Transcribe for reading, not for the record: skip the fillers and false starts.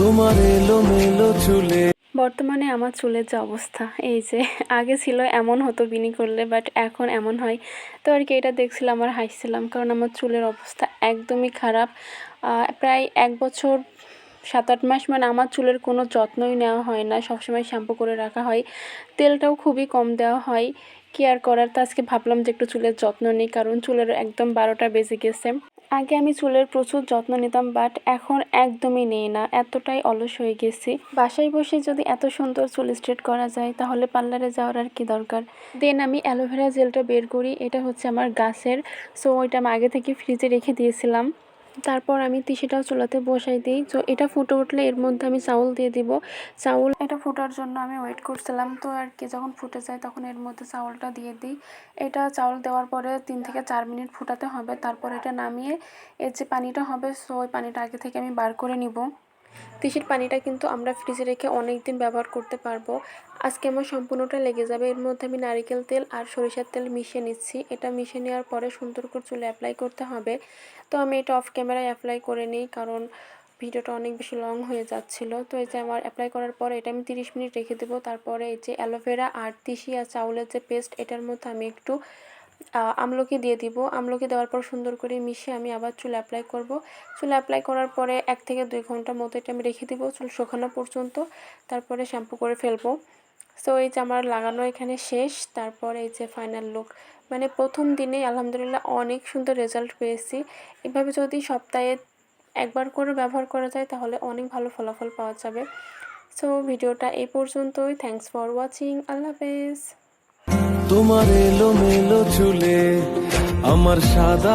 তোমার এলোমেলো চুলে। বর্তমানে আমার চুলের যে অবস্থা, এই যে আগে ছিল এমন হতো বিনি করলে, বাট এখন এমন হয়। তো আর কি এটা দেখছিলাম আর হাসছিলাম, কারণ আমার চুলের অবস্থা একদমই খারাপ। প্রায় 1 বছর 7-8 মাস মানে আমার চুলের কোনো যত্নই নেওয়া হয় না, সবসময় শ্যাম্পু করে রাখা হয়, তেলটাও খুবই কম দেওয়া হয়। কি আর করার, তো আজকে ভাবলাম যে একটু চুলের যত্ন নিই, কারণ চুলের একদম 12টা বেজে গেছে। আগে আমি চুলের প্রচুর যত্ন নিতাম, বাট এখন একদমই নেই না, এতটাই অলস হয়ে গেছি। বাসায় বসে যদি এত সুন্দর চুল স্ট্রেট করা যায়, তাহলে পার্লারে যাওয়ার আর কি দরকার। দেন আমি অ্যালোভেরা জেলটা বের করি, এটা হচ্ছে আমার গাছের। সো ওইটা আমি আগে থেকে ফ্রিজে রেখে দিয়েছিলাম। তারপর আমি তিসিটাও চুলাতে বসাই দিই। তো এটা ফুটে উঠলে এর মধ্যে আমি চাউল দিয়ে দিব। চাউল এটা ফোটার জন্য আমি ওয়েট করছিলাম, তো আর কি যখন ফুটে যায় তখন এর মধ্যে চাউলটা দিয়ে দিই। এটা চাউল দেওয়ার পরে 3 থেকে 4 মিনিট ফুটাতে হবে, তারপর এটা নামিয়ে এর যে পানিটা হবে, সো ওই পানিটা আগে থেকে আমি বার করে নিব। তিসির পানিটা কিন্তু আমরা ফ্রিজে রেখে অনেক দিন ব্যবহার করতে পারবো। আজকে আমার সম্পূর্ণটা লেগে যাবে। এর মধ্যে আমি নারিকেল তেল আর সরিষার তেল মিশিয়ে নিচ্ছি। এটা মিশিয়ে নেওয়ার পরে সুন্দর করে চুলে অ্যাপ্লাই করতে হবে। তো আমি এটা অফ ক্যামেরায় অ্যাপ্লাই করে নিই, কারণ ভিডিওটা অনেক বেশি লং হয়ে যাচ্ছিলো। তো এই যে আমার অ্যাপ্লাই করার পরে এটা আমি 30 মিনিট রেখে দেবো। তারপরে এই যে অ্যালোভেরা আর তিসি আর চাউলের যে পেস্ট, এটার মধ্যে আমি একটু আমলকি দিয়ে দিব। আমলকি দেওয়ার পর সুন্দর করে মিশিয়ে আমি আবার চুলে অ্যাপ্লাই করব। চুলে অ্যাপ্লাই করার পরে 1 থেকে 2 ঘন্টা মতো এটা আমি রেখে দিব চুল শুকানো পর্যন্ত, তারপরে শ্যাম্পু করে ফেলবো। সো এই যে আমার লাগানো এখানে শেষ। তারপরে এই যে ফাইনাল লুক, মানে প্রথম দিনেই আলহামদুলিল্লাহ অনেক সুন্দর রেজাল্ট পেয়েছি। এভাবে যদি সপ্তাহে একবার করে ব্যবহার করা যায়, তাহলে অনেক ভালো ফলাফল পাওয়া যাবে। সো ভিডিওটা এই পর্যন্তই। Thanks for watching. আল্লাহ হাফেজ। তোমার এলোমেলো চুলে আমার সাদা